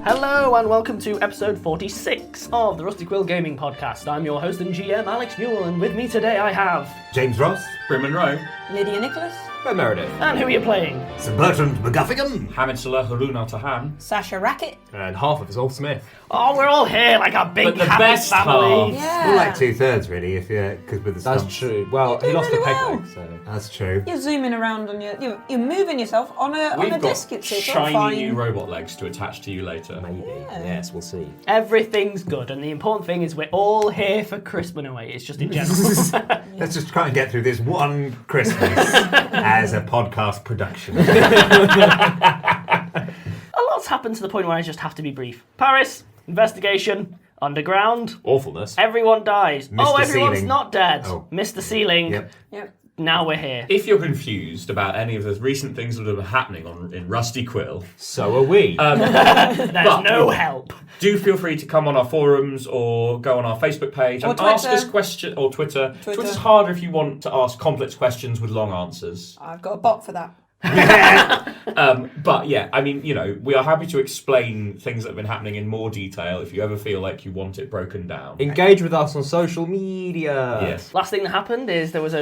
Hello and welcome to episode 46 of the Rusty Quill Gaming Podcast. I'm your host and GM, Alex Newall, and with me today I have... James Ross, Bryn, Monroe, Lydia Nicholas, and Meredith. And who are you playing? Bertie McGuffingham, Hamid, Saleh, Haroun, al-Tahan, Sasha, Racket, and half of Zolf Smith. Oh, we're all here like a big But the happy best family. half. Yeah. more like 2/3 really, if because with the That's stumps. true. Well, he did lost really the peg well. leg, so... That's true. You're zooming around on you're moving yourself on a We've got disc. It's all shiny fine. new robot legs to attach to you later. Maybe. Yeah. Yes, we'll see. Everything's good, and the important thing is we're all here for Crispin away. It's just in general. Let's just try and get through this one Christmas as a podcast production. A lot's happened to the point where I just have to be brief. Paris, investigation, underground, Awfulness. everyone dies. Missed Oh, the everyone's ceiling. not dead. Oh. Missed the ceiling. Yep. Yep. Now we're here. If you're confused about any of the recent things that are happening in Rusty Quill, So are we. There's but- no help. do feel free to come on our forums or go on our Facebook page Or and ask Twitter. us questions, or Twitter. Twitter. Twitter's harder if you want to ask complex questions with long answers. I've got a bot for that. But yeah, I mean, we are happy to explain things that have been happening in more detail if you ever feel like you want it broken down. Engage with us on social media. Yes. Last thing that happened is there was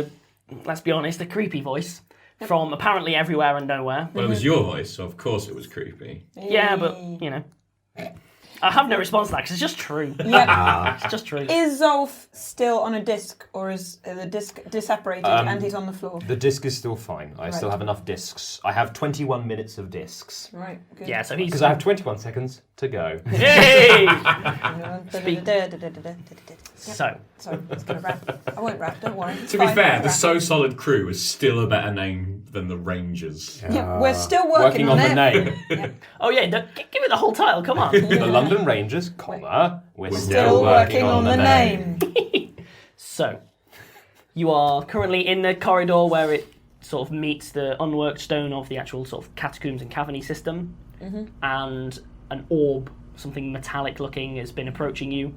let's be honest, a creepy voice from apparently everywhere and nowhere. Well, it was your voice, so of course it was creepy. Yeah, but, I have no response to that because it's just true. Yeah. It's just true. Is Zolf still on a disc, or is the disc disapparated and he's on the floor? The disc is still fine. I still have enough discs. I have 21 minutes of discs. Right. Good. Yeah, so he's... Because I have 21 seconds to go. Hey! Speak. So, Sorry, I was going to rap. I won't rap. Don't worry. To be fair, the So Solid Crew is still a better name than the Rangers. Yeah, we're still Working on the it. name. oh yeah, give it the whole title, come on. The London Rangers, comma, we're Still working on the name. So, you are currently in the corridor where it sort of meets the unworked stone of the actual sort of catacombs and cavern system, and an orb, something metallic looking, has been approaching you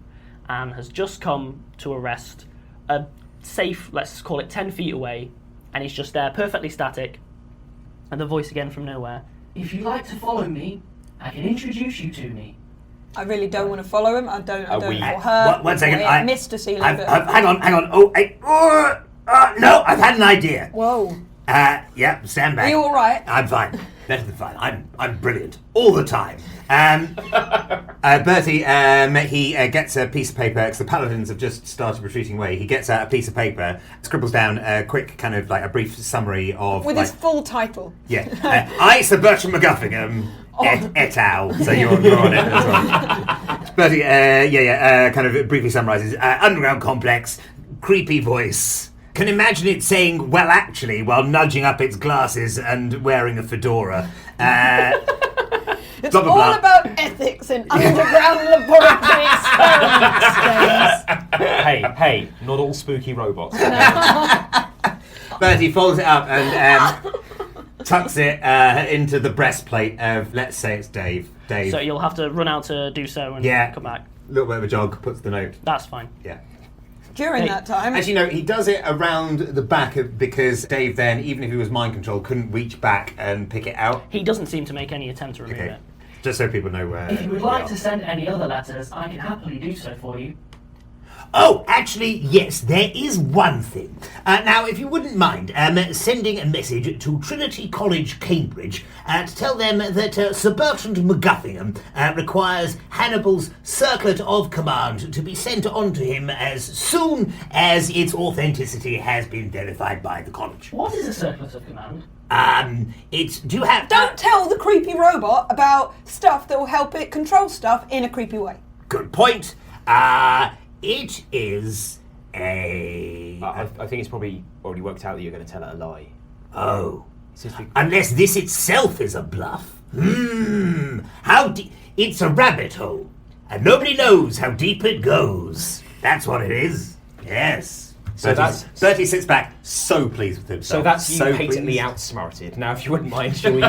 and has just come to arrest a safe, let's call it 10 feet away, and he's just there, perfectly static, and the voice again from nowhere. If you'd like to follow me, I can introduce you to me. I really don't want to follow him. I don't. we- Or her. One second, or Mr. Sealy. hang on. No, I've had an idea. Whoa. Yeah, stand back. Are you all right? I'm fine. Better than fine. I'm brilliant all the time. Bertie, he gets a piece of paper because the paladins have just started retreating away. He gets out a piece of paper, scribbles down a quick kind of like a brief summary of With his full title. Yeah, I, Sir Bertie McGuffingham, et al. So you're on it as well. Bertie, kind of briefly summarises underground complex, creepy voice. Can imagine it saying, well, actually, while nudging up its glasses and wearing a fedora. It's blah, blah, all blah. about ethics in underground laboratory experiments, Hey, not all spooky robots. Bertie folds it up and tucks it into the breastplate of, let's say it's Dave. So you'll have to run out to do so and come back. A little bit of a jog, puts the note. That's fine. Yeah. During that time. Actually, no, he does it around the back because Dave then, even if he was mind controlled, couldn't reach back and pick it out. He doesn't seem to make any attempt to remove it. Just so people know where. If you would like to send any other letters, I can happily do so for you. Oh, actually, yes, there is one thing. Now, if you wouldn't mind sending a message to Trinity College, Cambridge, to tell them that Sir Bertrand McGuffingham requires Hannibal's Circlet of Command to be sent on to him as soon as its authenticity has been verified by the college. What is a circlet of command? Do you have... Don't tell the creepy robot about stuff that will help it control stuff in a creepy way. Good point. It is a... I think it's probably already worked out that you're going to tell it a lie. Oh. Since we... Unless this itself is a bluff. How deep... It's a rabbit hole. And nobody knows how deep it goes. That's what it is. Yes. So Bertie sits back, so pleased with himself. So that's you patently pleased. outsmarted. Now, if you wouldn't mind, shall we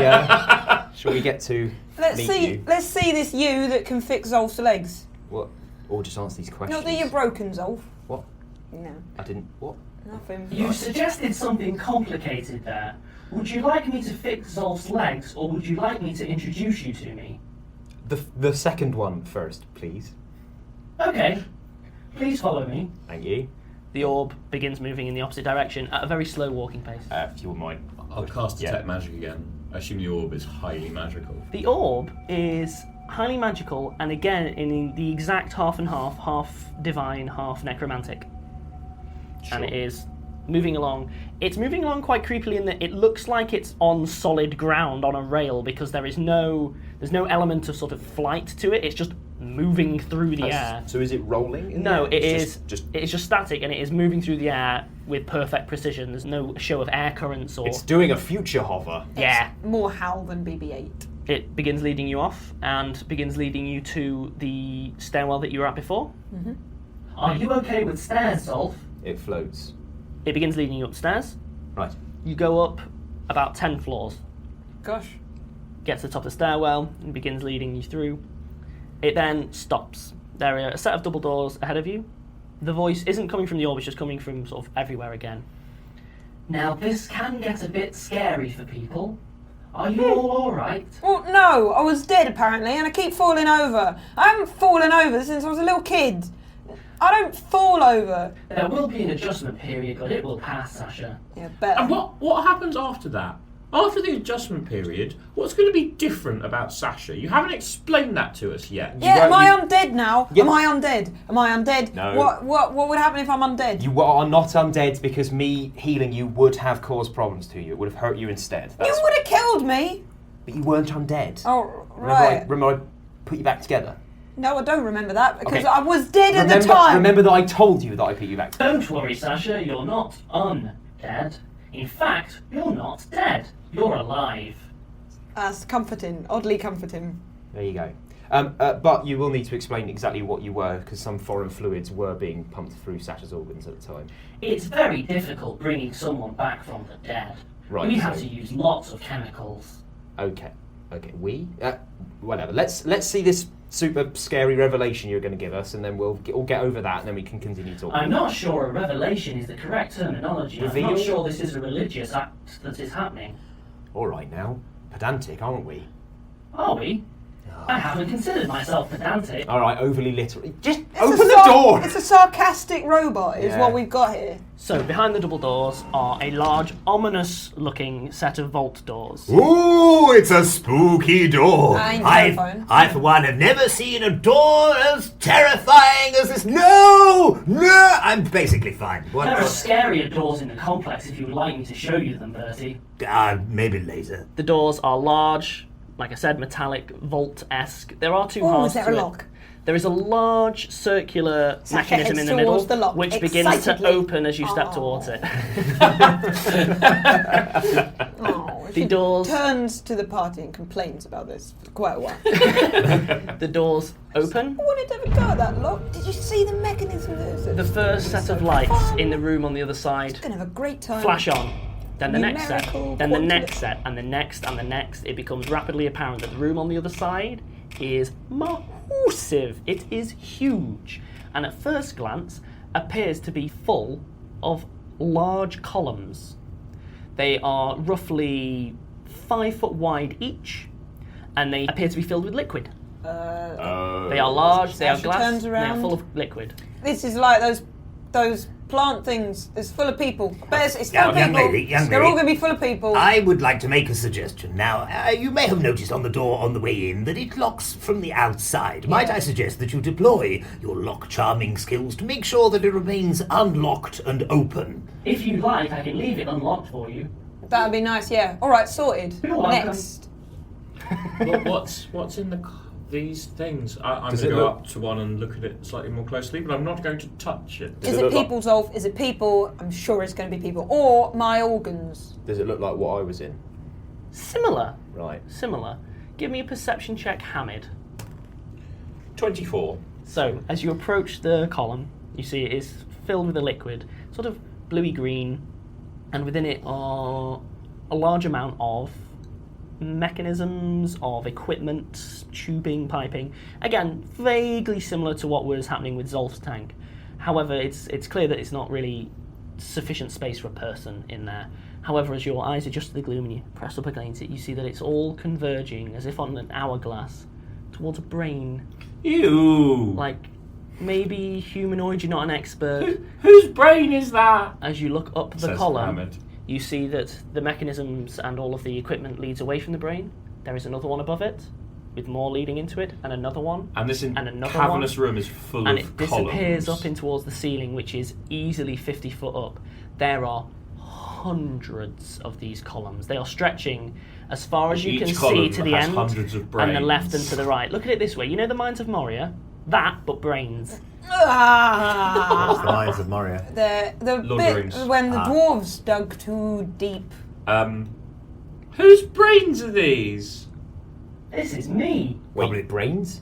get to Let's meet see. you? Let's see this you that can fix Zolf's legs. What? Or just answer these questions. Not that you're broken, Zolf. What? No, I didn't... What? nothing. You suggested something complicated there. Would you like me to fix Zolf's legs, or would you like me to introduce you to me? The second one first, please. Okay. Please follow me. Thank you. The orb begins moving in the opposite direction at a very slow walking pace. If you wouldn't mind. I'll cast Detect Magic again. I assume the orb is highly magical. The orb is highly magical, and again in the exact half and half divine, half necromantic. Sure. And it is moving along. It's moving along quite creepily in that it looks like it's on solid ground on a rail because there's no element of sort of flight to it. It's just moving through the air. So is it rolling? In No, the air? it is Just just static, and it is moving through the air with perfect precision. There's no show of air currents or... It's doing a future hover. Yeah. More HAL than BB-8. It begins leading you off and begins leading you to the stairwell that you were at before. Mm-hmm. Are you okay with stairs, Zolf? It floats. It begins leading you upstairs. Right. You go up about 10 floors. Gosh. Get to the top of the stairwell and begins leading you through. It then stops. There are a set of double doors ahead of you. The voice isn't coming from the orb, it's just coming from sort of everywhere again. Now, this can get a bit scary for people. Are you all alright? Well, no, I was dead apparently, and I keep falling over. I haven't fallen over since I was a little kid. I don't fall over. There will be an adjustment period, but it will pass, Sasha. Yeah, better. And what happens after that? After the adjustment period, what's going to be different about Sasha? You haven't explained that to us yet. Yeah, am I undead now? Yeah. Am I undead? Am I undead? No. What would happen if I'm undead? You are not undead because me healing you would have caused problems to you. It would have hurt you instead. You would have killed me. But you weren't undead. Oh, right. Remember I put you back together? No, I don't remember that because Okay. I was dead at the time. Remember that I told you that I put you back together. Don't worry, Sasha, you're not undead. In fact, you're not dead. You're alive. That's comforting, oddly comforting. There you go. But you will need to explain exactly what you were, because some foreign fluids were being pumped through Sasha's organs at the time. It's very difficult bringing someone back from the dead. Right, We have so- to use lots of chemicals. Okay. Whatever. Let's see this super scary revelation you're going to give us, and then we'll get over that, and then we can continue talking. I'm not sure a revelation is the correct terminology. I'm Reveal? not sure this is a religious act that is happening. All right now, pedantic, aren't we? Are we? I haven't considered myself pedantic. All right, overly literal. Just It's open a the door. It's a sarcastic robot, is Yeah. what we've got here. So behind the double doors are a large, ominous-looking set of vault doors. Ooh, it's a spooky door. I ain't terrifying. I, for one, have never seen a door as terrifying as this. No! I'm basically fine. There are scarier doors in the complex if you would like me to show you them, Bertie. Maybe later. The doors are large, like I said, metallic, vault-esque. There are two Oh, halves is there to a it. lock? There is a large circular Sasha mechanism heads in the middle, towards the lock, which begins to excitedly. open as you step towards it. Oh, The she doors- turns to the party and complains about this for quite a while. The doors open. I wanted to have a go at that lock. Did you see the mechanism there? The first set of lights in the room on the other side I'm gonna have a great time. flash on. Then the next set, Numerical then the quantity. next set, and the next, and the next. It becomes rapidly apparent that the room on the other side is massive. It is huge, and at first glance appears to be full of large columns. They are roughly 5 foot wide each, and they appear to be filled with liquid. They are large, they are Sasha glass, turns they are around. full of liquid. This is like those plant things. It's full of people. But it's full Young of people. lady, young They're lady. all going to be full of people. I would like to make a suggestion. Now, you may have noticed on the door on the way in that it locks from the outside. Might I suggest that you deploy your lock-charming skills to make sure that it remains unlocked and open? If you like, I can leave it unlocked for you. That'd be nice, yeah. All right, sorted. You're welcome. Next. What's in these things? I'm Does going to it go look- up to one and look at it slightly more closely, but I'm not going to touch it. Is it it look like- people, Zolf? Is it people? I'm sure it's going to be people. Or my organs. Does it look like what I was in? Similar, Right. similar. Give me a perception check, Hamid. 24. So, as you approach the column, you see it is filled with a liquid, sort of bluey green, and within it are a large amount of mechanisms, of equipment, tubing, piping. Again, vaguely similar to what was happening with Zolf's tank. However, it's clear that it's not really sufficient space for a person in there. However, as your eyes adjust to the gloom and you press up against it, you see that it's all converging, as if on an hourglass, towards a brain. Ew. Like, maybe humanoid, you're not an expert. Whose brain is that? As you look up the Says column, Hamid. you see that the mechanisms and all of the equipment leads away from the brain. There is another one above it, with more leading into it, and another one. And this and another cavernous room is full and of it disappears columns. up in towards the ceiling, which is easily 50 foot up. There are hundreds of these columns. They are stretching as far as you Each can see column to the has end, hundreds of and the left and brains. to the right. Look at it this way. You know the Mines of Moria? That, but brains. What's the Ah, lines of Moria? the Lord of the bit Rings. when the Ah. dwarves dug too deep. Whose brains are these? This is me. Probably brains?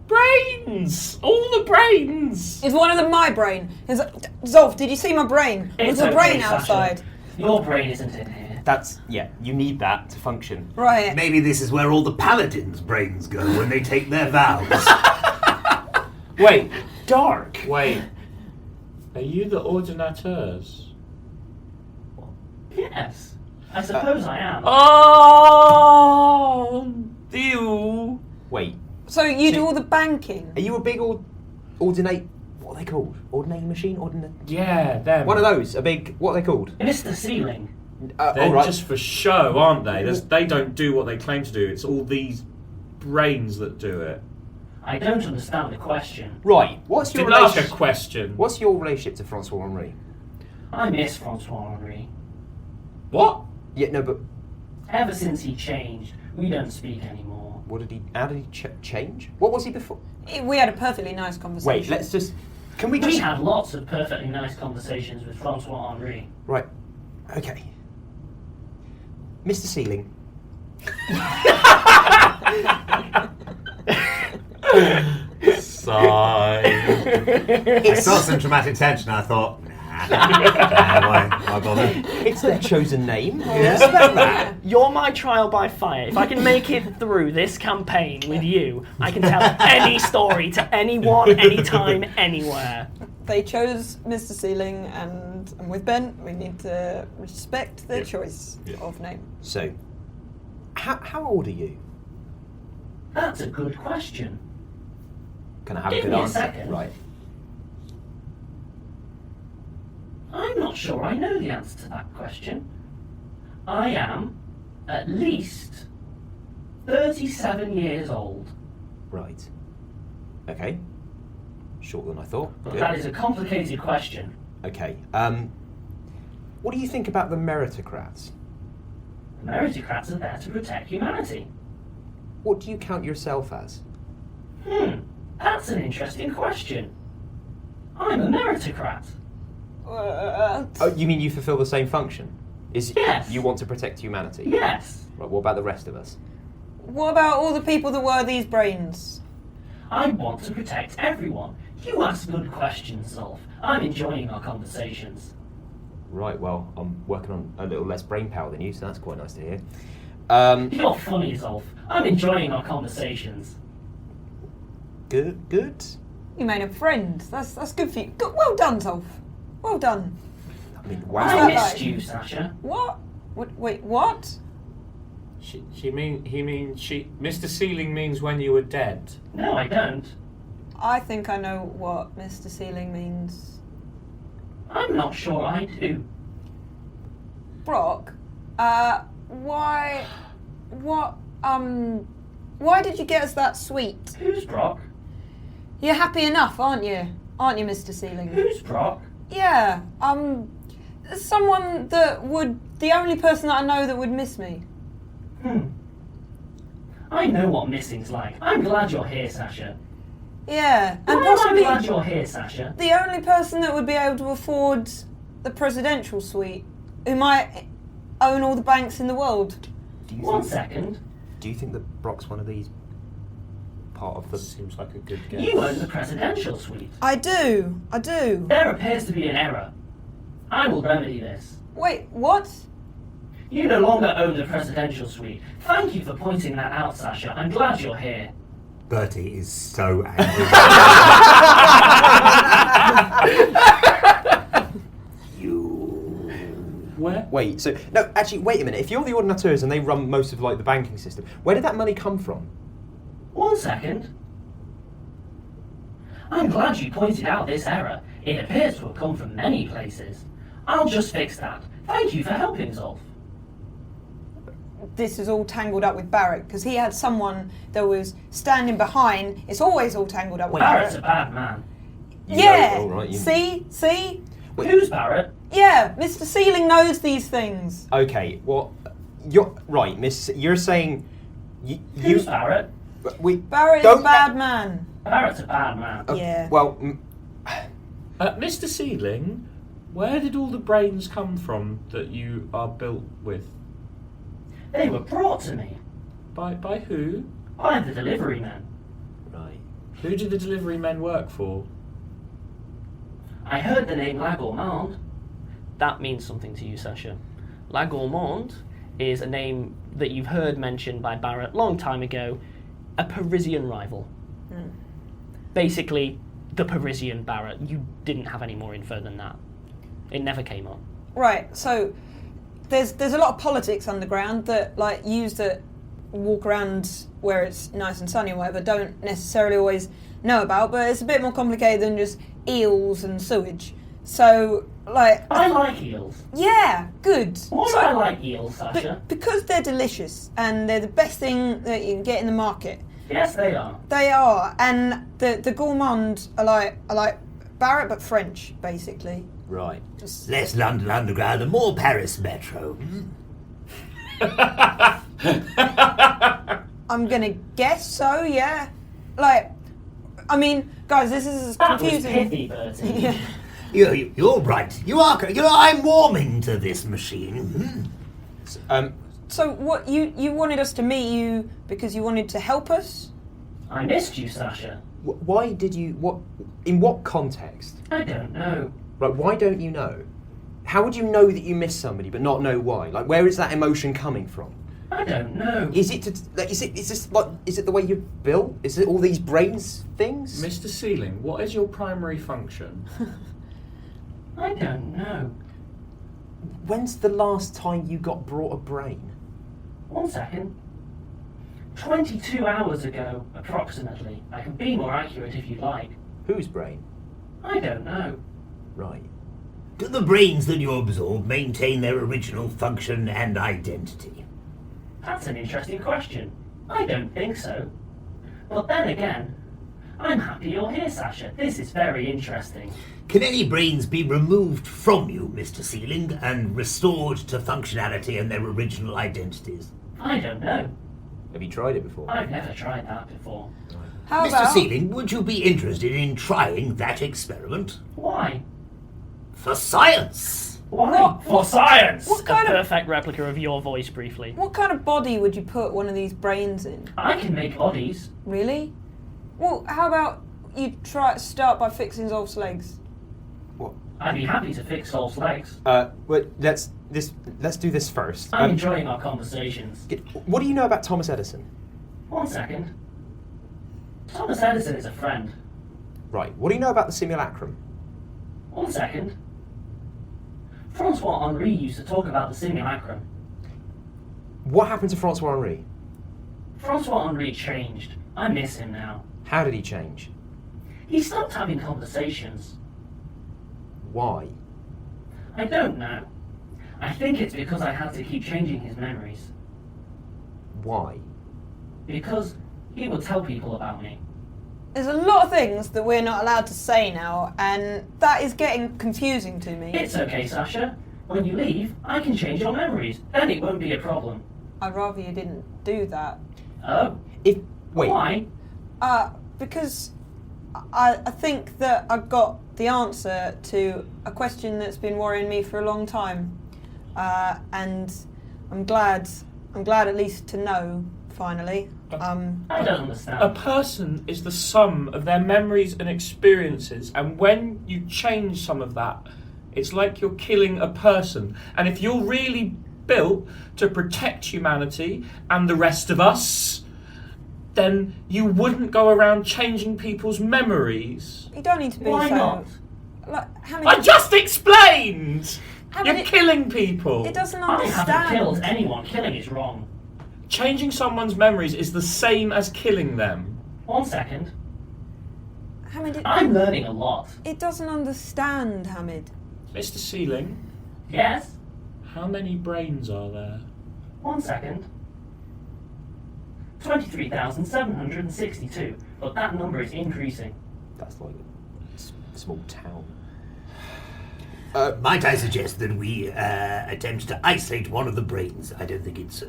Brains! All the brains! Is one of them my brain? Is Zolf? Did you see my brain? Was It's the okay, brain Sasha. outside? Your brain isn't in here. That's, you need that to function. Right. Maybe this is where all the paladins' brains go when they take their vows. Wait, Dark. wait. Are you the ordinateurs? Yes. I suppose I am. Oh, ew. Wait, So you do See- all the banking? are you a big ordinate, what are they called? Ordinating machine? Yeah, them. One of those, a big, what are they called? Mr. Ceiling. They're all right. just for show, aren't they? They don't do what they claim to do. It's all these brains that do it. I don't understand the question. Right, what's your Didn't ask a relationship? question. What's your relationship to Francois Henri? I miss Francois Henri. What? Yeah, no, but Ever since he changed, we don't speak anymore. what did he? How did he change? What was he before? We had a perfectly nice conversation. Wait, let's just. Can we We just? had lots of perfectly nice conversations with Francois Henri. Right. Okay. Mr. Ceiling. Sigh. I saw some dramatic tension. I thought, why bother? It's their chosen name. Yeah. Respect that. You're my trial by fire. If I can make it through this campaign with you, I can tell any story to anyone, anytime, anywhere. They chose Mr. Ceiling, and with Ben, we need to respect their Yep. choice Yep. of name. So, how old are you? That's a good question. Can I have Give a good me a answer? second. Right. I'm not sure I know the answer to that question. I am at least 37 years old. Right. Okay. Shorter than I thought. But Good. that is a complicated question. Okay. What do you think about the meritocrats? The meritocrats are there to protect humanity. What do you count yourself as? That's an interesting question. I'm a meritocrat. Oh, you mean you fulfil the same function? Yes. You want to protect humanity? Yes. Right, what about the rest of us? What about all the people that were these brains? I want to protect everyone. You ask good questions, Zolf. I'm enjoying our conversations. Right, well, I'm working on a little less brain power than you, so that's quite nice to hear. You're funny, Zolf. I'm enjoying our conversations. Good. You made a friend. That's good for you. Good, well done, Zolf. Well done. I mean, I wow. missed you, Sasha. What? Wait, what? Mr. Ceiling means when you were dead. No, I don't. I think I know what Mr. Ceiling means. I'm not sure I do. Brock, why did you get us that sweet? Who's Brock? You're happy enough, aren't you? Aren't you, Mr. Ceiling? Who's Brock? Yeah, someone that the only person that I know that would miss me. I know what missing's like. I'm glad you're here, Sasha. Yeah, and Why am I possibly glad you're here, Sasha? the only person that would be able to afford the presidential suite, who might own all the banks in the world. Do you One think, second. do you think that Brock's one of these part of the... Seems like a good guess. You own the presidential suite. I do. There appears to be an error. I will remedy this. Wait, what? You no longer own the presidential suite. Thank you for pointing that out, Sasha. I'm glad you're here. Bertie is so angry. Where? Wait, so... No, actually, wait a minute. If you're the ordinateurs and they run most of, like, the banking system, where did that money come from? One second. I'm glad you pointed out this error. It appears to have come from many places. I'll just fix that. Thank you for helping, Zolf. This is all tangled up with Barrett because he had someone that was standing behind. It's always all tangled up with Barrett's Barrett. a bad man. Yeah. All right, See? Who's Barrett? Yeah, Mr. Sealing knows these things. Okay, well, you're right, Miss. You're saying Who's Barrett? Barrett's a bad man. Barrett's a bad man. Yeah. Well, Mr. Sealing, where did all the brains come from that you are built with? They were brought to me By who? by the delivery men. right. Who do the delivery men work for? I heard the name La Gourmande. That means something to you, Sasha. La Gourmande is a name that you've heard mentioned by Barrett long time ago, a Parisian rival. Basically, the Parisian Barrett. You didn't have any more info than that. It never came up. Right, so there's a lot of politics underground that like use that walk around where it's nice and sunny or whatever don't necessarily always know about, but it's a bit more complicated than just eels and sewage. So like I like eels. yeah, good. Why do So- I like eels, Sasha? because they're delicious and they're the best thing that you can get in the market. Yes, they are. They are, and the gourmands are like Barrett but French, basically. Right. Just Less London Underground and more Paris Metro. I'm gonna guess so, yeah. Like, I mean, guys, this is That was confusing. pithy, Bertie. Yeah. You're right. I'm warming to this machine. So what you wanted us to meet you because you wanted to help us? I missed you, Sasha. Why did you? What? In what context? I don't know. Like, why don't you know? How would you know that you missed somebody but not know why? Like, where is that emotion coming from? I don't know. Is it? Is it the way you're built? Is it all these brains things? Mr. Sealing, what is your primary function? I don't know. When's the last time you got brought a brain? 1 second. 22 hours ago, approximately. I can be more accurate if you like. Whose brain? I don't know. Right. Do the brains that you absorb maintain their original function and identity? That's an interesting question. I don't think so. But then again, I'm happy you're here, Sasha. This is very interesting. Can any brains be removed from you, Mr. Sealing, and restored to functionality and their original identities? I don't know. Have you tried it before? I've never tried that before. How Mr. about Sealing, would you be interested in trying that experiment? Why? For science! Why? For science! what A kind of perfect replica of your voice, briefly. what kind of body would you put one of these brains in? I can make bodies. Really? Well, how about you start by fixing Zolf's legs? I'd be happy to fix Zolf's legs. Well, let's do this first. I'm enjoying our conversations. What do you know about Thomas Edison? 1 second. Thomas Edison is a friend. Right. What do you know about the simulacrum? 1 second. Francois Henri used to talk about the simulacrum. What happened to Francois Henri? Francois Henri changed. I miss him now. How did he change? He stopped having conversations. Why? I don't know. I think it's because I had to keep changing his memories. Why? Because he would tell people about me. There's a lot of things that we're not allowed to say now, and that is getting confusing to me. It's okay, Sasha. When you leave, I can change your memories. Then it won't be a problem. I'd rather you didn't do that. Oh? Wait. Why? Because I think that I got the answer to a question that's been worrying me for a long time, and I'm glad at least to know finally. I don't understand. A person is the sum of their memories and experiences, and when you change some of that, it's like you're killing a person. And if you're really built to protect humanity and the rest of us, then you wouldn't go around changing people's memories. You don't need to be Why so. not? Like, how I many? just explained! How You're many- killing people. It doesn't I haven't killed understand. anyone. Killing is wrong. Changing someone's memories is the same as killing them. 1 second. Hamid, I'm learning a lot. it doesn't understand, Hamid. Mr. Ceiling, Yes? how many brains are there? 1 second. 23,762. But that number is increasing. That's like a small town. Might I suggest that we attempt to isolate one of the brains? I don't think it's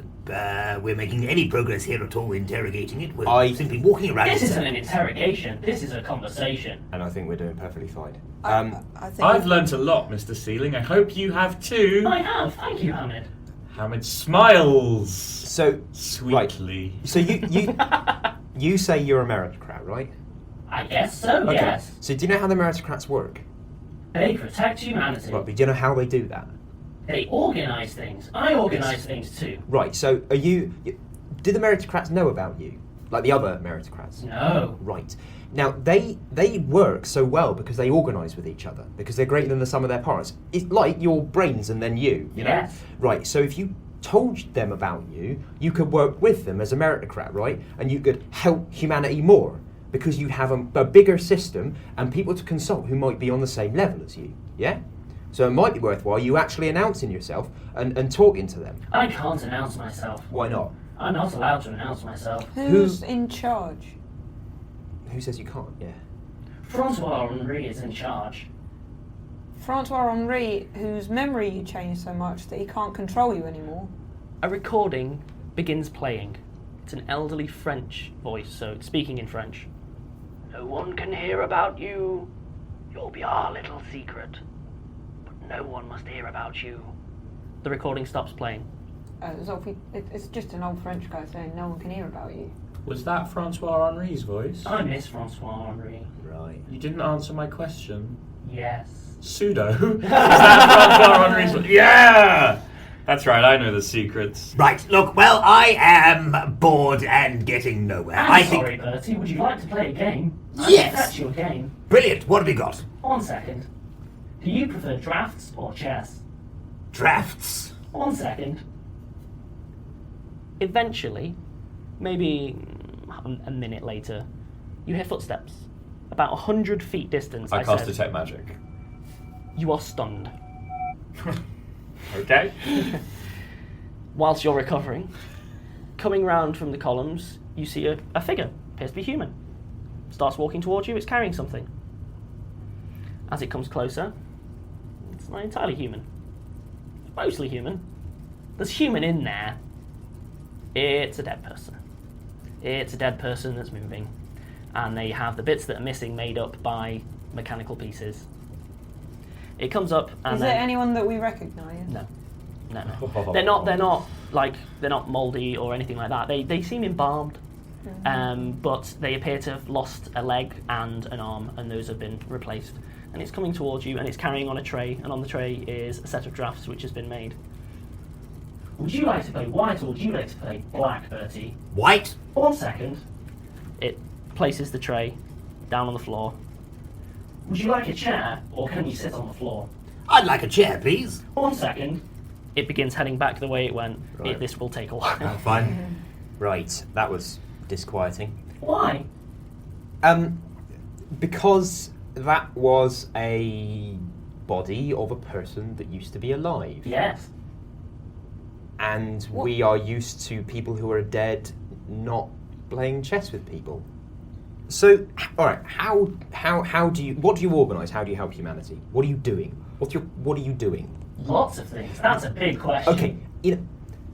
we're making any progress here at all interrogating it. We're simply walking around. This isn't an interrogation. This is a conversation. And I think we're doing perfectly fine. I think I've learnt a lot, Mr. Ceiling. I hope you have too. I have. Thank you, Hamid. Hamid smiles So, sweetly. so you say you're a meritocrat, right? I guess so, Okay. yes. So do you know how the meritocrats work? They protect humanity. Right, but do you know how they do that? They organise things. I organise things too. Right, so do the meritocrats know about you? Like the other meritocrats? No. Right. Now, they work so well because they organise with each other, because they're greater than the sum of their parts. It's like your brains and then you know? Yes. Right, so if you told them about you, you could work with them as a meritocrat, right? And you could help humanity more, because you have a bigger system and people to consult who might be on the same level as you, yeah? So it might be worthwhile you actually announcing yourself and talking to them. I can't announce myself. Why not? I'm not allowed to announce myself. who's in charge? Who says you can't? Yeah. Francois Henri is in charge. Francois Henri, whose memory you changed so much that he can't control you anymore. A recording begins playing. It's an elderly French voice, so it's speaking in French. No one can hear about you. You'll be our little secret. But no one must hear about you. The recording stops playing. Zolf, it's just an old French guy saying no one can hear about you. Was that Francois Henri's voice? I miss Francois Henri. Right. You didn't answer my question. Yes. Pseudo? Is that Francois Henri's voice? Yeah! That's right, I know the secrets. Right, look, well, I am bored and getting nowhere. I'm sorry, Bertie. Would you like to play a game? Yes. That's your game. Brilliant, what have we got? 1 second. Do you prefer drafts or chess? Drafts. 1 second. Eventually, maybe a minute later, you hear footsteps. About 100 feet distance, I cast said. Detect Magic. You are stunned. Okay. Whilst you're recovering, coming round from the columns, you see a figure, appears to be human. Starts walking towards you, it's carrying something. As it comes closer, it's not entirely human. It's mostly human. There's human in there. It's a dead person. It's a dead person that's moving. And they have the bits that are missing made up by mechanical pieces. It comes up and Is then... there anyone that we recognise? No. They're not mouldy or anything like that. They seem embalmed, but they appear to have lost a leg and an arm, and those have been replaced. And it's coming towards you, and it's carrying on a tray, and on the tray is a set of drafts which has been made. Would you like to play white or would you like to play black, Bertie? White. 1 second. It places the tray down on the floor. Would you like a chair or can you sit on the floor? I'd like a chair, please. 1 second. It begins heading back the way it went. Right. This will take a while. Fine. Right, that was disquieting. Why? Because that was a body of a person that used to be alive. Yes. And we are used to people who are dead not playing chess with people. So, all right, what do you organise? How do you help humanity? What are you doing? What are you doing? Lots of things. That's a big question. Okay,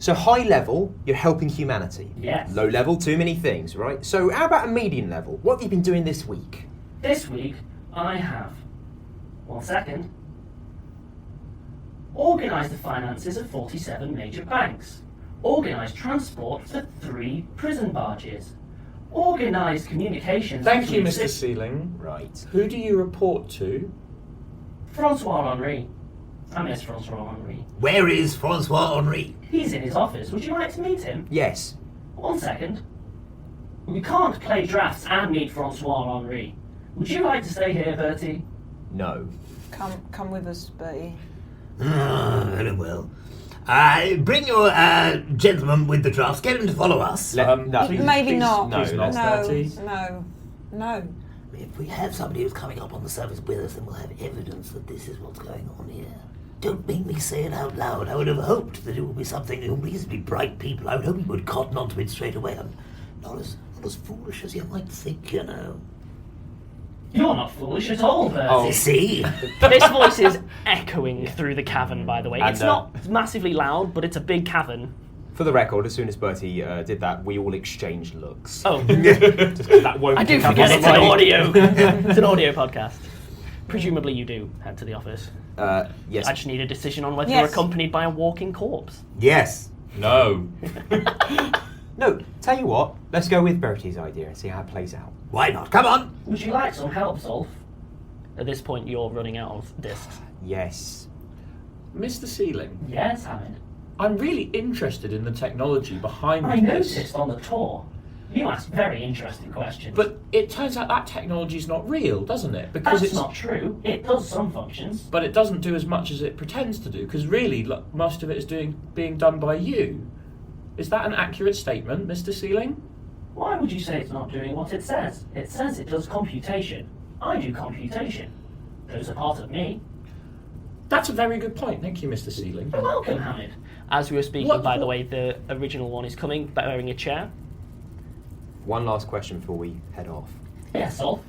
so high level, you're helping humanity. Yes. Low level, too many things, right? So how about a medium level? What have you been doing this week? This week, I have 1 second. Organised the finances of 47 major banks. Organised transport for 3 prison barges. Organised communications. Thank you, between Mr. Ceiling. Right. Who do you report to? Francois Henri. I miss Francois Henri. Where is Francois Henri? He's in his office. Would you like to meet him? Yes. 1 second. We can't play drafts and meet Francois Henri. Would you like to stay here, Bertie? No. Come with us, Bertie. Very well. Bring your gentleman with the drafts. Get him to follow us. No, Maybe please, not. No, Please not. No. If we have somebody who's coming up on the surface with us, then we'll have evidence that this is what's going on here. Don't make me say it out loud. I would have hoped that it would be something reasonably bright people. I would hope you would cotton onto it straight away. I'm not as foolish as you might think, you know. You're not foolish at all, Bertie. Oh. See? This voice is echoing through the cavern, by the way. And, It's not massively loud, but it's a big cavern. For the record, as soon as Bertie did that, we all exchanged looks. Oh, Just 'cause that won't I do come forget on it's the an mic. audio. It's an audio podcast. Presumably you do head to the office. Yes. I just need a decision on whether Yes. you're accompanied by a walking corpse. Yes. No. No, tell you what, let's go with Bertie's idea and see how it plays out. Why not? Come on. Would you like some help, Zolf? At this point, you're running out of discs. Yes. Mr. Ceiling, Yes, Hamid. I'm really interested in the technology behind I this. noticed on the tour. You asked very interesting questions. But it turns out that technology is not real, doesn't it? Because that's it's not true. It does some functions. But it doesn't do as much as it pretends to do, because really, most of it is being done by you. Is that an accurate statement, Mr. Ceiling? Why would you say it's not doing what it says? It says it does computation. I do computation. Those are part of me. That's a very good point. Thank you, Mr. Ceiling. You're welcome, Hamid. As we were speaking, What- by the way, the original one is coming, bearing a chair. One last question before we head off. Yes, Zolf.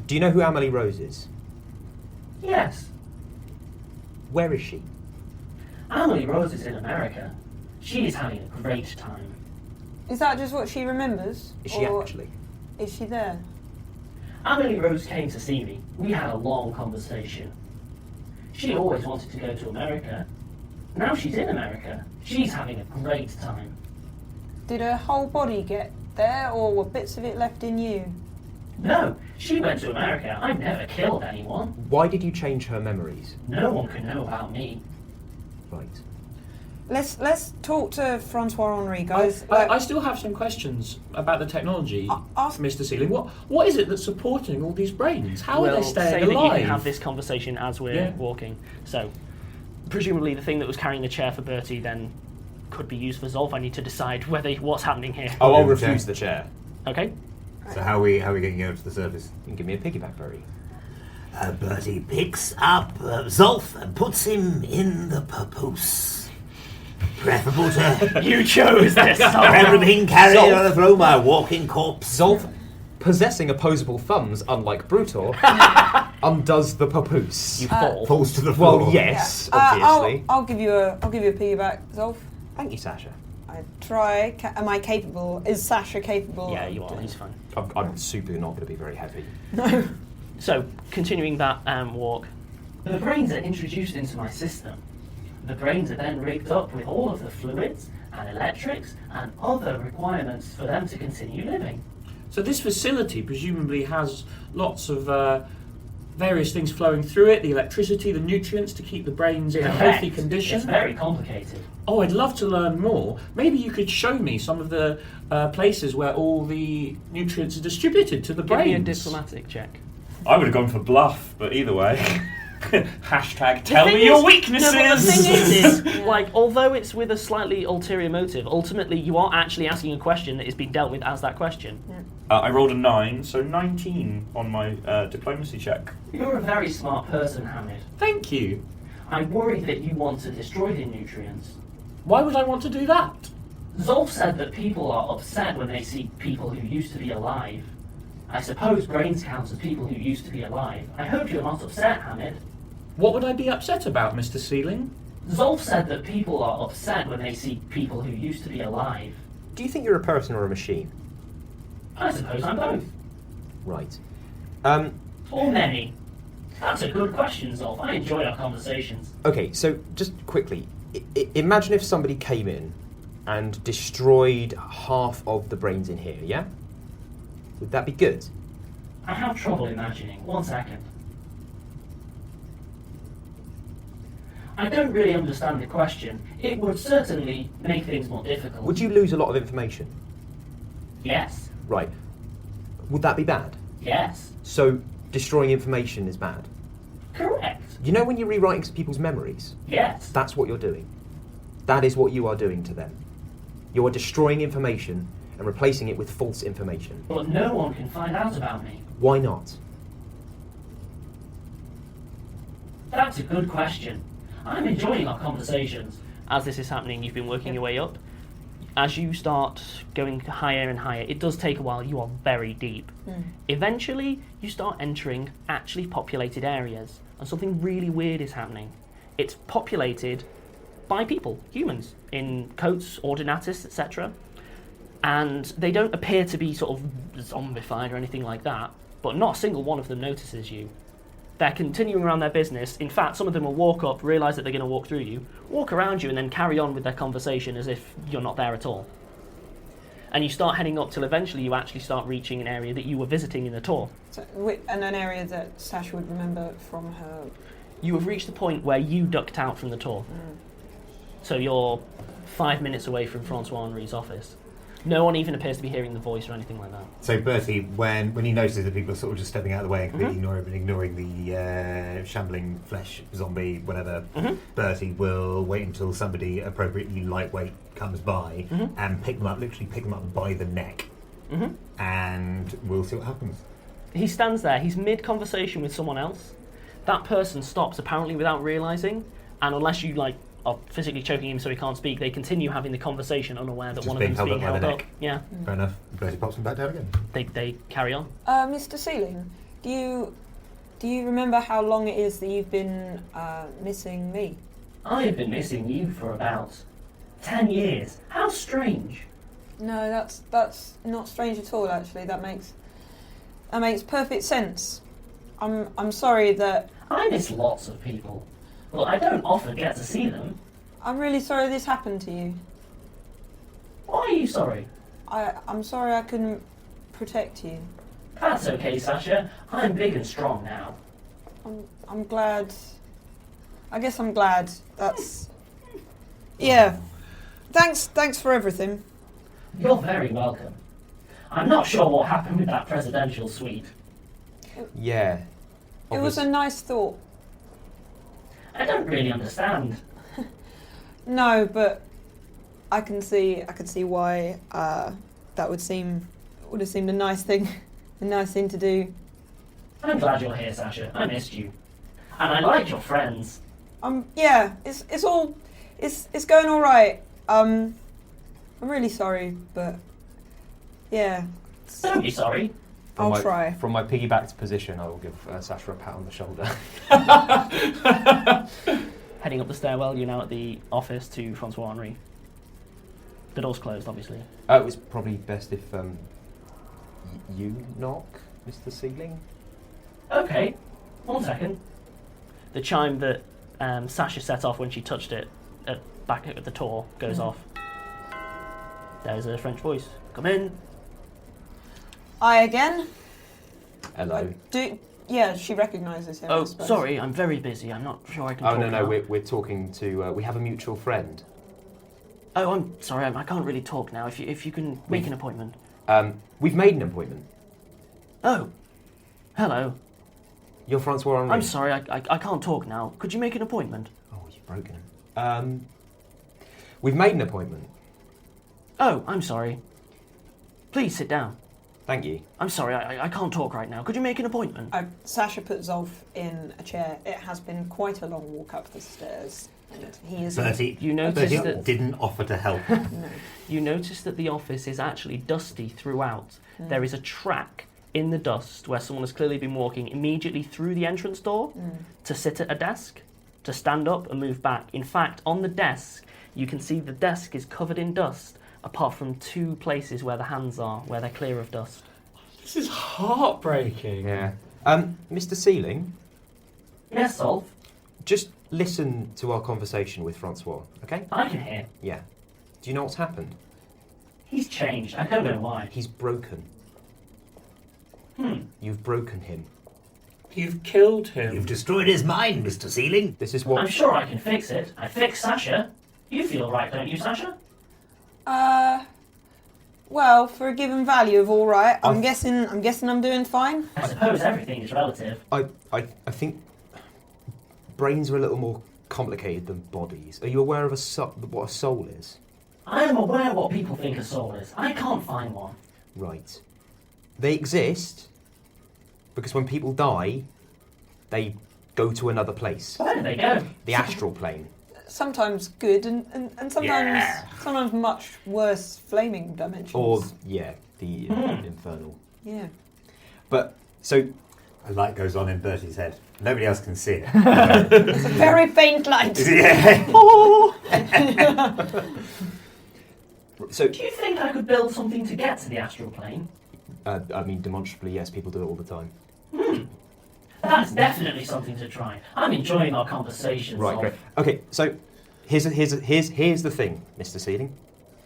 Do you know who Amelie Rose is? Yes. Where is she? Emily Rose is in America. She is having a great time. Is that just what she remembers? Is she Or actually? Is she there? Emily Rose came to see me. We had a long conversation. She always wanted to go to America. Now she's in America. She's having a great time. Did her whole body get there, or were bits of it left in you? No, she went to America. I've never killed anyone. Why did you change her memories? No one can know about me. Right. Let's talk to Francois Henri, guys. I still have some questions about the technology, ask- Mr. Ceiling. What is it that's supporting all these brains? How are We'll they say staying that you alive? can have this conversation as we're Yeah. walking. So, presumably the thing that was carrying the chair for Bertie then could be used for Zolf. I need to decide what's happening here. Oh, I'll Yeah, refuse the chair. Okay? So how are we getting you to the surface? You can give me a piggyback, Bertie. Bertie picks up Zolf and puts him in the papoose. Preferable to You chose this, Zolf! rather than being carried Zolf. overthrown by a walking corpse. Zolf, possessing opposable thumbs, unlike Brutor, undoes the papoose. You fall. Falls to the floor. Well, yes, Yeah. obviously. I'll give you a piggyback, Zolf. Thank you, Sasha. I try. Am I capable? Is Sasha capable? Yeah, of you are. doing He's fine. I'm super not going to be very heavy. So, continuing that walk. The brains are introduced into my system. The brains are then rigged up with all of the fluids and electrics and other requirements for them to continue living. So this facility presumably has lots of various things flowing through it, the electricity, the nutrients to keep the brains in a healthy Correct. condition. It's very complicated. Oh, I'd love to learn more. Maybe you could show me some of the places where all the nutrients are distributed to the Give brains. me a diplomatic check. I would have gone for bluff, but either way. Hashtag The tell thing me your is- weaknesses. No, but the thing is, Yeah. like, although it's with a slightly ulterior motive, ultimately you are actually asking a question that is being dealt with as that question. I rolled a 9, so 19 on my diplomacy check. You're a very smart person, Hamid. Thank you. I worry that you want to destroy the nutrients. Why would I want to do that? Zolf said that people are upset when they see people who used to be alive. I suppose brains count as people who used to be alive. I hope you're not upset, Hamid. What would I be upset about, Mr. Ceiling? Zolf said that people are upset when they see people who used to be alive. Do you think you're a person or a machine? I suppose I'm both. Right. Or many. That's a good question, Zolf. I enjoy our conversations. Okay, so just quickly, imagine if somebody came in and destroyed half of the brains in here, yeah? Would that be good? I have trouble imagining. 1 second. I don't really understand the question. It would certainly make things more difficult. Would you lose a lot of information? Yes. Right. Would that be bad? Yes. So, destroying information is bad? Correct. You know when you're rewriting people's memories? Yes. That's what you're doing. That is what you are doing to them. You are destroying information and replacing it with false information. But no one can find out about me. Why not? That's a good question. I'm enjoying our conversations. As this is happening, you've been working your way up. As you start going higher and higher, it does take a while. You are very deep. Eventually, you start entering actually populated areas, and something really weird is happening. It's populated by people, humans, in coats, ordinatus, etc. And they don't appear to be sort of zombified or anything like that, but not a single one of them notices you. They're continuing around their business. In fact, some of them will walk up, realise that they're going to walk through you, walk around you, and then carry on with their conversation as if you're not there at all. And you start heading up till eventually you actually start reaching an area that you were visiting in the tour. So, and an area that Sasha would remember from her. You have reached the point where you ducked out from the tour. So you're 5 minutes away from Francois Henri's office. No one even appears to be hearing the voice or anything like that. So Bertie, when he notices that people are sort of just stepping out of the way and completely ignoring the shambling flesh zombie, whatever, Bertie will wait until somebody appropriately lightweight comes by and literally pick them up by the neck, and we'll see what happens. He stands there, he's mid-conversation with someone else. That person stops apparently without realising, and unless you are physically choking him so he can't speak, they continue having the conversation unaware that Just one of them's being held up. neck. Yeah. Fair enough. Bertie pops him back down again. They carry on. Mr. Sealing, do you remember how long it is that you've been missing me? I've been missing you for about 10 years. How strange. No, that's not strange at all. Actually, that makes perfect sense. I'm sorry that. I miss lots of people. Well, I don't often get to see them. I'm really sorry this happened to you. Why are you sorry? I'm sorry I couldn't protect you. That's okay, Sasha. I'm big and strong now. I'm glad. I guess I'm glad. That's. Yeah. Thanks for everything. You're very welcome. I'm not sure what happened with that presidential suite. Yeah. It was a nice thought. I don't really understand. No, but I can see why that would have seemed a nice thing, to do. I'm glad you're here, Sasha. I missed you, and I like your friends. Yeah, it's going all right. I'm really sorry, but yeah. Don't be sorry. I'll try. From my piggybacked position, I will give Sasha a pat on the shoulder. Heading up the stairwell, you're now at the office to Francois Henri. The door's closed, obviously. It was probably best if you knock, Mr. Sealing. Okay, 1 second. The chime that Sasha set off when she touched it back at the tour goes off. There's a French voice. Come in. I again. Hello. Yeah, she recognises him. Oh, I suppose. sorry, I'm very busy. I'm not sure I can talk no, now. we're talking to, we have a mutual friend. Oh, I'm sorry, I can't really talk now. If you can make an appointment. We've made an appointment. Oh, hello. You're Francois Henri. I'm sorry, I can't talk now. Could you make an appointment? Oh, you've broken him. We've made an appointment. Oh, I'm sorry. Please sit down. Thank you. I'm sorry, I can't talk right now. Could you make an appointment? Sasha put Zolf in a chair. It has been quite a long walk up the stairs, and he is. Bertie, You notice Bertie that didn't offer to help. No. you notice that the office is actually dusty throughout. There is a track in the dust where someone has clearly been walking immediately through the entrance door to sit at a desk, to stand up and move back. In fact, on the desk, you can see the desk is covered in dust, apart from 2 places where the hands are, where they're clear of dust. This is heartbreaking. Yeah. Mr. Sealing, Yes, Zolf. just listen to our conversation with Francois, okay? I can hear. Yeah. Do you know what's happened? He's changed. I don't know why. He's broken. You've broken him. You've killed him. You've destroyed his mind, Mr. Sealing. This is what... I'm sure I can fix it. I fixed Sasha. You feel right, don't you, Sasha? Well, for a given value of all right, I'm guessing I'm doing fine. I suppose everything is relative. I think brains are a little more complicated than bodies. Are you aware of what a soul is? I am aware what people think a soul is. I can't find one. Right. They exist because when people die, they go to another place. Where do they go? The astral plane. Sometimes good and sometimes much worse flaming dimensions. Or, the infernal. Yeah. But, so... A light goes on in Bertie's head. Nobody else can see it. It's a very faint light. Yeah. So, Do you think I could build something to get to the astral plane? I mean, demonstrably, yes, people do it all the time. That's definitely something to try. I'm enjoying our conversation. Right, Zolf. great. Okay, so here's the thing, Mr. Sealing.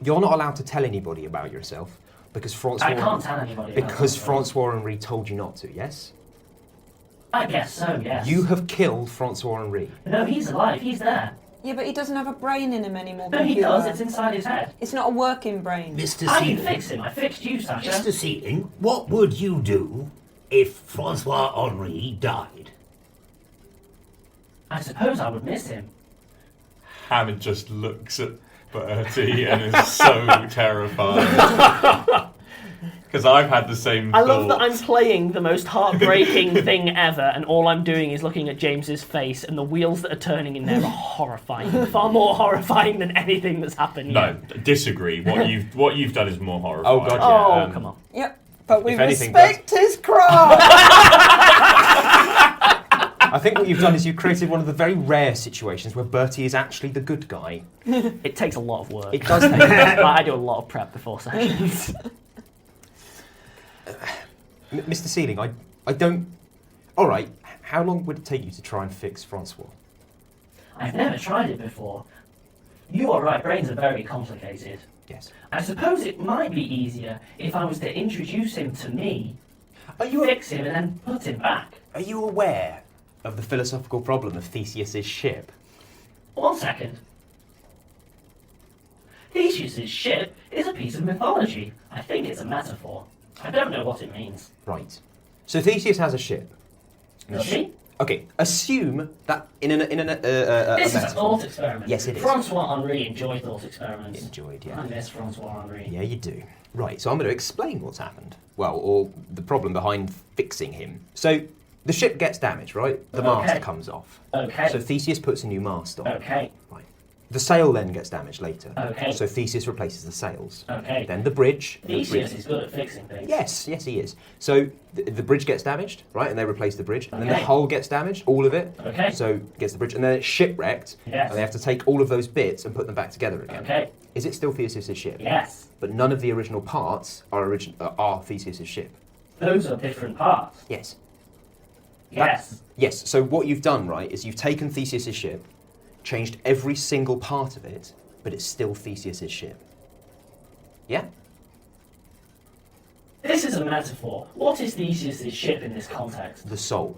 You're not allowed to tell anybody about yourself because Francois... I can't tell anybody about Because myself. Francois Henri told you not to, yes? I guess so, yes. You have killed Francois Henri. No, he's alive. He's there. Yeah, but he doesn't have a brain in him anymore. No, he computer. does. It's inside his head. It's not a working brain. Mr. I can Sealing, fix him. I fixed you, Sasha. Mr. Sealing, what would you do if Francois Henri died? I suppose I would miss him. Hamid just looks at Bertie and is so terrified. Because I've had the same I love that thought. I'm playing the most heartbreaking thing ever, and all I'm doing is looking at James's face, and the wheels that are turning in there are horrifying. Far more horrifying than anything that's happened No, yet. disagree. What you've done is more horrifying. Oh, God, Oh, yeah. come on. Yep. But we If anything, respect his craft. I think what you've done is you've created one of the very rare situations where Bertie is actually the good guy. It takes a lot of work. It does take I do a lot of prep before sessions. Mr. Sealing, I don't... Alright, how long would it take you to try and fix Francois? I've never tried it before. You are right. Brains are very complicated. Yes. I suppose it might be easier if I was to introduce him to me, fix him, and then put him back. Are you aware of the philosophical problem of Theseus's ship? 1 second. Theseus' ship is a piece of mythology. I think it's a metaphor. I don't know what it means. Right. So Theseus has a ship. Does he? Okay, assume that in a This is a metaphor. thought experiment. Yes, it is. Francois Henri enjoyed thought experiments. Enjoyed, yeah. I miss Francois Henri. Yeah, you do. Right, so I'm going to explain what's happened. Well, or the problem behind fixing him. So the ship gets damaged, right? The mast Okay. comes off. Okay. So Theseus puts a new mast on. Okay. Right. The sail then gets damaged later. Okay. So Theseus replaces the sails. Okay. Then the bridge. Theseus is good at fixing things. Yes, he is. So the bridge gets damaged, right? And they replace the bridge. And then the Okay. hull gets damaged, all of it. Okay. So gets the bridge. And then it's shipwrecked. Yes. And they have to take all of those bits and put them back together again. Okay. Is it still Theseus' ship? Yes. But none of the original parts are Theseus' ship. Those are different parts. Yes. Yes. Yes. So what you've done, right, is you've taken Theseus' ship, changed every single part of it, but it's still Theseus' ship. Yeah? This is a metaphor. What is Theseus' ship in this context? The soul.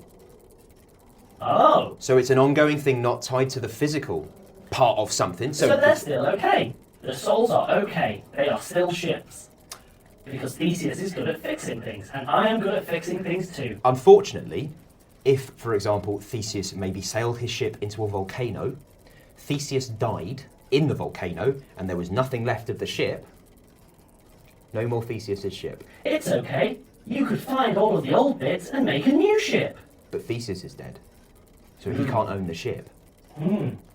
Oh. So it's an ongoing thing not tied to the physical part of something. So they're still okay. The souls are okay. They are still ships. Because Theseus is good at fixing things, and I am good at fixing things too. Unfortunately, if, for example, Theseus maybe sailed his ship into a volcano, Theseus died in the volcano, and there was nothing left of the ship, no more Theseus' ship. It's okay. You could find all of the old bits and make a new ship. But Theseus is dead, so he can't own the ship.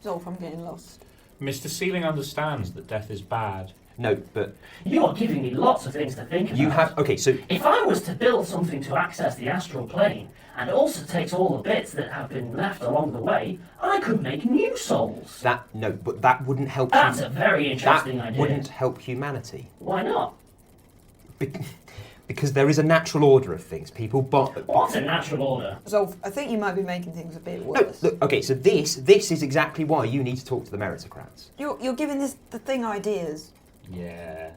Zolf, I'm getting lost. Mr. Sealing understands that death is bad. No, but You are giving me lots of things to think about. you have... Okay, so... If I was to build something to access the astral plane, and also takes all the bits that have been left along the way, I could make new souls. But that wouldn't help... That's a very interesting that idea. wouldn't help humanity. Why not? Because there is a natural order of things. People... What's a natural order? Zolf, I think you might be making things a bit No, worse. look, okay, so this is exactly why you need to talk to the meritocrats. You're giving the thing ideas. Yeah.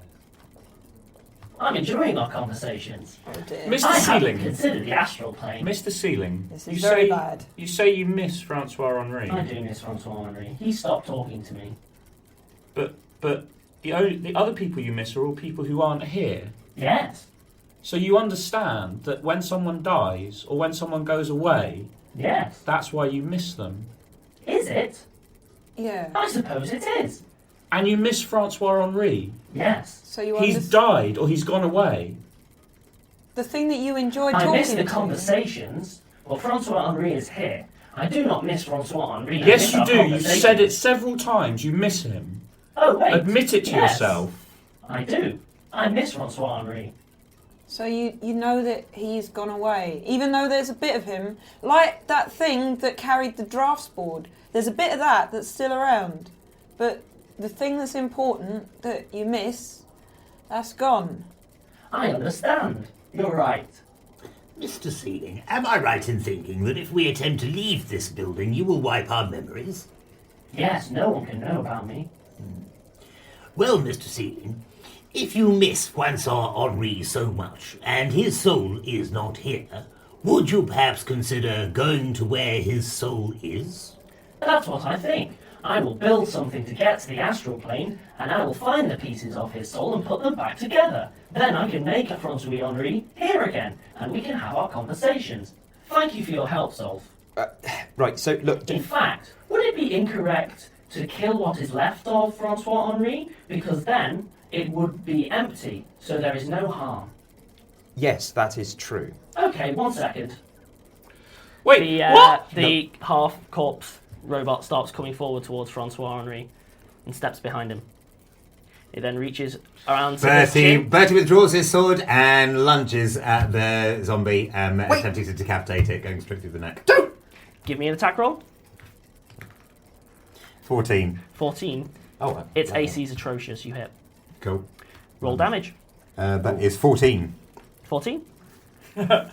I'm enjoying our conversations. Oh dear. Mr. I haven't Sealing. considered the astral plane. Mr. Sealing. This is very bad. You say you miss Francois Henri. I do miss Francois Henri. He stopped talking to me. But the other people you miss are all people who aren't here. Yes. So you understand that when someone dies or when someone goes away, Yes. that's why you miss them. Is it? Yeah. I suppose it is. And you miss Francois Henri? Yes. So you He's died or he's gone away. the thing that you enjoy talking I miss the to. conversations. Well, Francois Henri is here. I do not miss Francois Henri. Yes, you do. You've said it several times. You miss him. Oh, wait. Admit it to yourself. I do. I miss Francois Henri. So you know that he's gone away, even though there's a bit of him, like that thing that carried the drafts board. There's a bit of that that's still around, but the thing that's important that you miss, that's gone. I understand. You're right. Mr. Sealing, am I right in thinking that if we attempt to leave this building, you will wipe our memories? Yes, no one can know about me. Well, Mr. Sealing, if you miss Francois Henri so much, and his soul is not here, would you perhaps consider going to where his soul is? That's what I think. I will build something to get to the astral plane, and I will find the pieces of his soul and put them back together. Then I can make a Francois Henri here again, and we can have our conversations. Thank you for your help, Zolf. Right, so look... In fact, would it be incorrect to kill what is left of Francois Henri? Because then it would be empty, so there is no harm. Yes, that is true. Okay, 1 second. Wait, The half-corpse robot starts coming forward towards Francois Henri and steps behind him. It then reaches around to his chin. Bertie withdraws his sword and lunges at the zombie, attempting to decapitate it, going straight through the neck. Give me an attack roll. 14. 14. Oh, Its AC is atrocious. You hit. Cool. Roll damage. That is 14. 14. Yeah,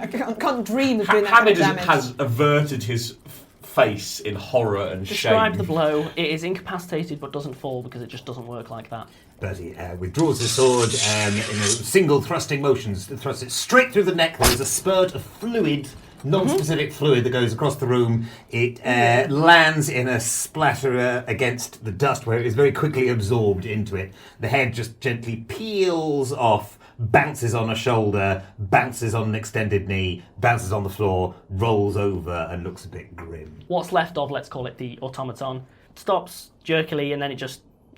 I can't dream of doing that kind Hamid of damage. has averted his face in horror and Describe shame. the blow. It is incapacitated but doesn't fall because it just doesn't work like that. Bertie withdraws his sword in a single thrusting motion, thrusts it straight through the neck. There's a spurt of fluid, non-specific fluid that goes across the room. It lands in a splatter against the dust where it is very quickly absorbed into it. The head just gently peels off, bounces on a shoulder, bounces on an extended knee, bounces on the floor, rolls over and looks a bit grim. What's left of, let's call it the automaton, stops jerkily and then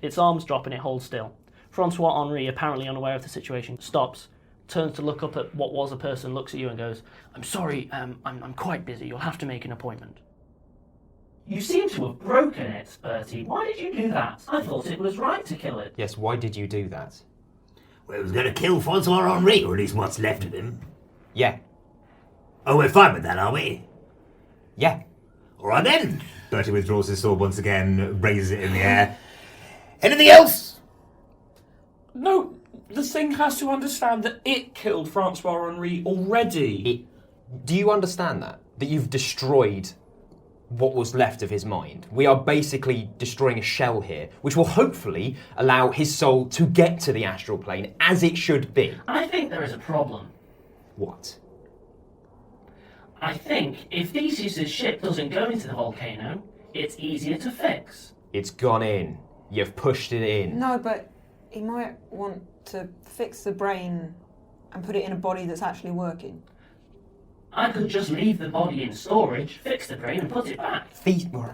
its arms drop and it holds still. Francois Henri, apparently unaware of the situation, stops, turns to look up at what was a person, looks at you and goes, "I'm sorry, I'm quite busy, you'll have to make an appointment." You seem to have broken it, Bertie. Why did you do that? I thought it was right to kill it. yes, why did you do that? Well, it was going to kill Francois Henri, or at least what's left of him. Yeah. Oh, we're fine with that, are we? Yeah. All right then. Bertie withdraws his sword once again, raises it in the air. Anything else? No, the thing has to understand that it killed Francois Henri already. Do you understand that? That you've destroyed what was left of his mind. We are basically destroying a shell here, which will hopefully allow his soul to get to the astral plane as it should be. I think there is a problem. What? I think if Theseus' ship doesn't go into the volcano, it's easier to fix. It's gone in. You've pushed it in. No, but he might want to fix the brain and put it in a body that's actually working. I could just leave the body in storage, fix the brain and put it back.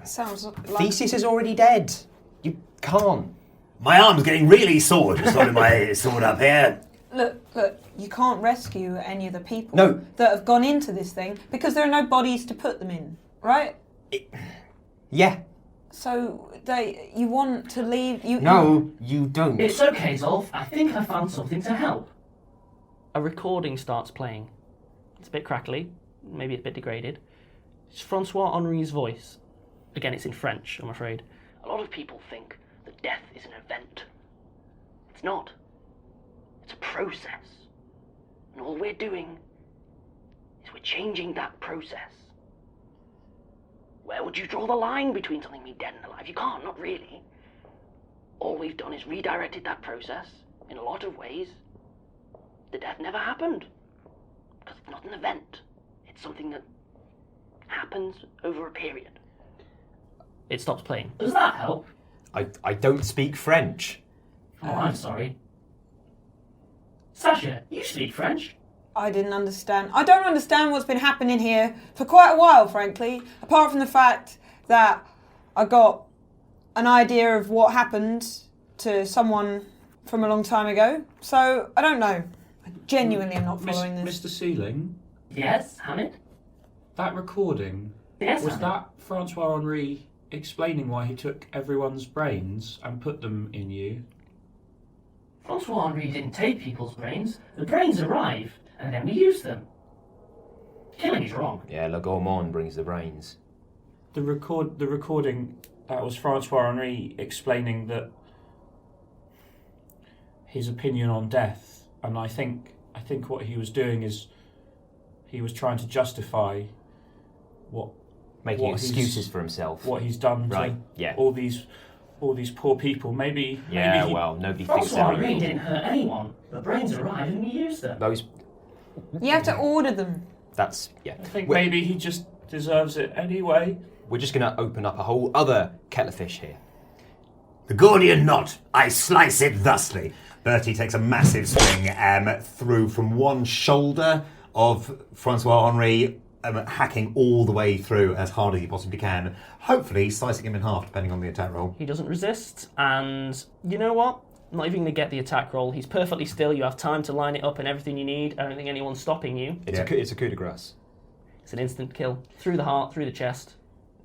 Sounds like... Theseus is already dead. You can't. My arm's getting really sore just holding my sword up here. Look, you can't rescue any of the people No. that have gone into this thing because there are no bodies to put them in, right? Yeah. So you want to leave... No, you don't. It's okay, Zolf. I think I found something to help. A recording starts playing. It's a bit crackly, maybe a bit degraded. It's Francois Henri's voice. Again, it's in French, I'm afraid. A lot of people think that death is an event. It's not. It's a process. And all we're doing is we're changing that process. Where would you draw the line between something being dead and alive? You can't, not really. All we've done is redirected that process in a lot of ways. The death never happened. Because it's not an event. It's something that happens over a period. It stops playing. Does that help? I don't speak French. Oh, I'm sorry. Sasha, you speak French. I didn't understand. I don't understand what's been happening here for quite a while, frankly, apart from the fact that I got an idea of what happened to someone from a long time ago. So I don't know. I genuinely am not following this. Mr. Sealing, Yes, Hamid? that recording, Yes, was Hamid? that Francois Henri explaining why he took everyone's brains and put them in you? Francois Henri didn't take people's brains. The brains arrive, and then we use them. Killing is wrong. Yeah, Le Gourmand brings the brains. The recording, that was Francois Henri explaining that his opinion on death, and I think what he was doing is he was trying to justify Making what excuses for himself. what he's done Right, to yeah. all these poor people. Maybe he, well, nobody thinks Francois that. Henri didn't hurt anyone. The brains arrive, and we use them. Those, You have to order them. that's, yeah. I think We're- maybe he just deserves it anyway. We're just going to open up a whole other kettle of fish here. The Gordian knot, I slice it thusly. Bertie takes a massive swing through from one shoulder of Francois Henri, hacking all the way through as hard as he possibly can, hopefully slicing him in half depending on the attack roll. He doesn't resist, and you know what? I'm not even going to get the attack roll. He's perfectly still. You have time to line it up and everything you need. I don't think anyone's stopping you. It's a coup de grace. It's an instant kill. Through the heart, through the chest.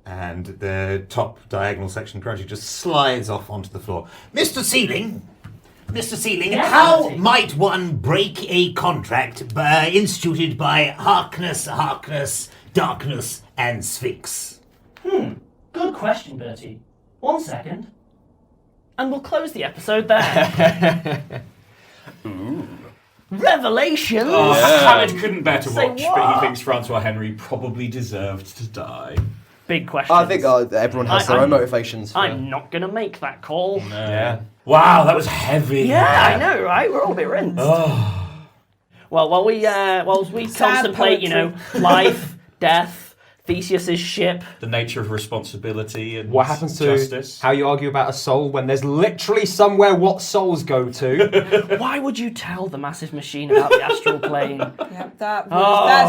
And the top diagonal section gradually just slides off onto the floor. Mr. Sealing, Yes, how Bertie? might one break a contract instituted by Harkness, Darkness, and Sphinx? Good question, Bertie. 1 second. And we'll close the episode there. Revelations! Hamid couldn't bear to Say watch, what? but he thinks Francois Henri probably deserved to die. Big question. I think everyone has their own motivations. For I'm not going to make that call. Yeah. Wow, that was heavy. Yeah, I know, right? We're all a bit rinsed. Well, while we contemplate, life, death, Theseus's ship. The nature of responsibility and What happens to justice. how you argue about a soul when there's literally somewhere what souls go to? Why would you tell the massive machine about the astral plane? Yep, that's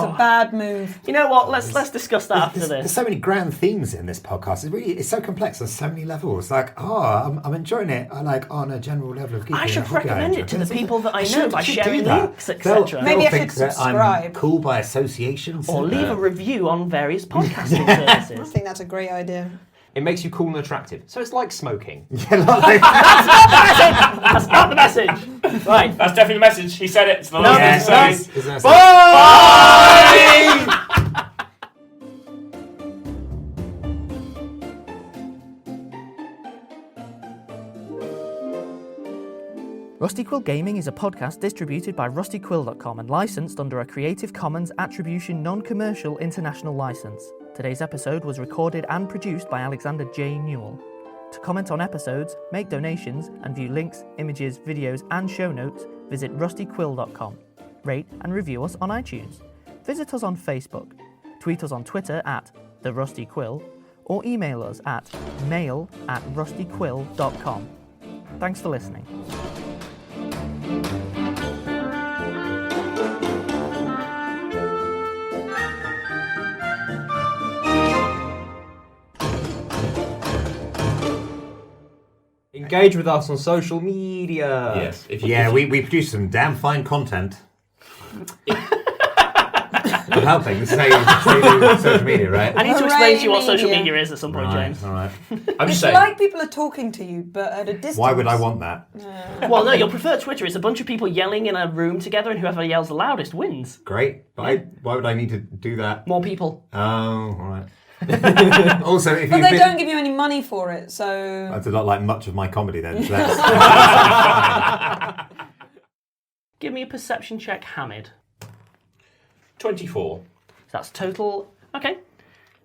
a bad move. You know what? Let's discuss that after There's this. so many grand themes in this podcast. It's so complex. There's so many levels. I'm enjoying it. On a general level of geeking. I should hope I recommend enjoy it to the people that I know should- by should sharing do that. links, etc. Maybe They'll I think should that I'm subscribe. cool by association. Or leave a review on various podcasting I services. think that's a great idea. It makes you cool and attractive. So it's like smoking. That's not the message. Right. That's definitely the message. He said it. It's the No, last thing to say. Rusty Quill Gaming is a podcast distributed by rustyquill.com and licensed under a Creative Commons Attribution Non-Commercial International License. Today's episode was recorded and produced by Alexander J. Newall. To comment on episodes, make donations, and view links, images, videos, and show notes, visit rustyquill.com. Rate and review us on iTunes. Visit us on Facebook. Tweet us on Twitter at @TheRustyQuill or email us at mail@rustyquill.com. Thanks for listening. Engage with us on social media. Yes. If you, Yeah, if we produce some damn fine content. I'm helping. This is how you do social media, right? I need to explain to you what Hooray, social media. media is at some point, James. All right. I'm It's just saying. like people are talking to you, but at a distance. Why would I want that? Well, no, you'll prefer Twitter. It's a bunch of people yelling in a room together, and whoever yells the loudest wins. Great. Why would I need to do that? More people. Oh, all right. Also, if But you they don't give you any money for it, so. that's not like much of my comedy then. So that's... Give me a perception check, Hamid. 24. That's total. Okay.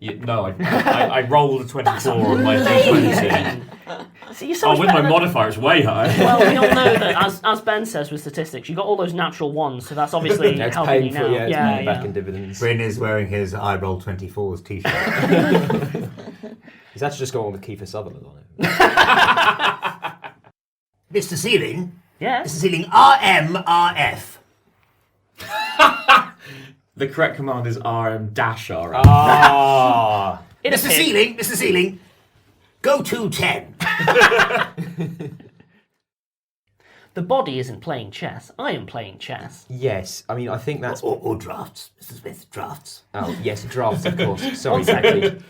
No, I rolled a 24 on my D20. So you're so much With better my than- modifier, it's way high. Well, we all know that, as Ben says with statistics, you got all those natural ones, so that's obviously Yeah, it's helping paying you for now. it's paying back in dividends. Bryn is wearing his I Roll 24s t-shirt. He's actually just going with Kiefer Sutherland on it. Mr. Sealing, Yeah. Mr. Sealing, RMRF. The correct command is RM-RM. Ah. It Mr. appears- Sealing, Go to 10. The body isn't playing chess. I am playing chess. Yes, I mean, I think that's... Or drafts. Mr. Smith, drafts. Oh, yes, drafts, of course. Sorry, One second.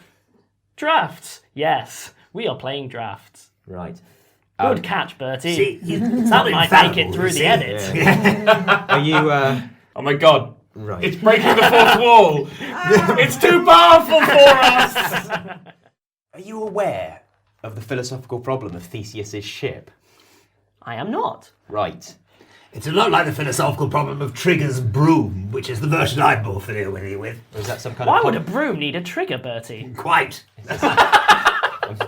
Drafts. Yes, we are playing drafts. Right. Good catch, Bertie. See, that might make it through the edit. Yeah. Are you... Oh my god. Right. It's breaking the fourth wall. It's too powerful for us. Are you aware of the philosophical problem of Theseus's ship? I am not. Right. It's a lot like the philosophical problem of Trigger's broom, which is the version I'm more familiar with. Or is that some kind Why of... would a broom need a trigger, Bertie? Quite.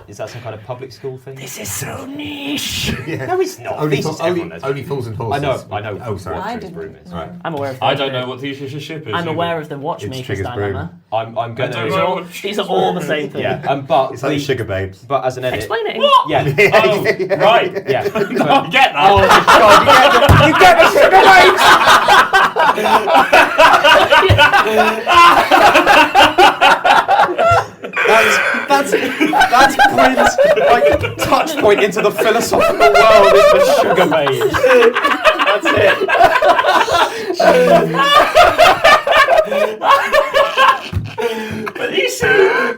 Is that some kind of public school thing? This is so niche. No, it's not. Only, Theseus, only, everyone knows. only fools and horses. I know. Oh, sorry. I What didn't. broom is. Right. I'm aware of I don't know what Theseus' ship is. I'm either. aware of the watchmaker's Trigger's broom. dilemma. I'm I going don't to... know. These are all the same thing. Yeah, but... It's like the Sugar Babes. But as an edit... Explain it. What? Yeah. Oh, right. Yeah. I get that. Oh, God, you get the sugar That's Bryn's like touch point into the philosophical world is the sugar babes. That's But you see,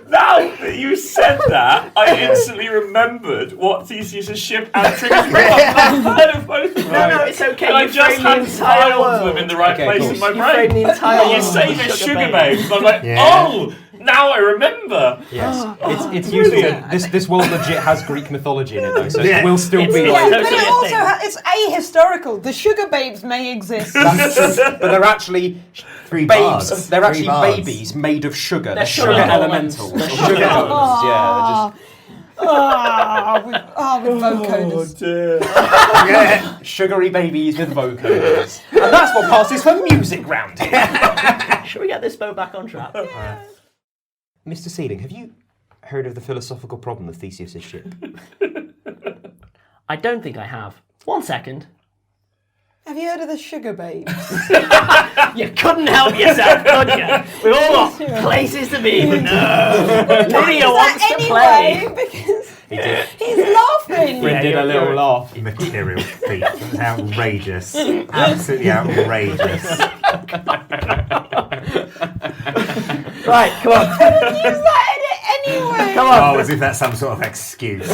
now that you said that, I instantly remembered what Theseus' ship and Trigger's broom are. I've heard of both of them. No, it's okay. And I You just framed the hadn't entire tiled them world. in the right Okay, place cool. in my You brain. framed the entire And you world say with there's sugar sugar babes. babes, and I'm like, Yeah. oh, now I remember. Yes, it's brilliant. useful. This world legit has Greek mythology in it though, so Yeah. it will still It's be not like... But totally it a also thing. it's ahistorical. The sugar babes may exist. That's true, but they're actually Three babes. bards. They're Three actually bards. babies made of sugar. They're sugar sugar elements. elementals. They're Sugar elements. Yeah, With vocoders. they're just sugary babies with vocoders, and that's what passes for music round here. Should we get this boat back on track? Mr. Sealing, have you heard of the philosophical problem of Theseus' ship? I don't think I have. 1 second. Have you heard of the sugar babes? You couldn't help yourself, could you? We've all got places to be, but no. Lydia wants to play. Because He did. he's laughing. Bryn did a little laugh. Material thief. Outrageous. Absolutely outrageous. Right, come on. Use that edit anyway. Come on. Oh, as if that's some sort of excuse.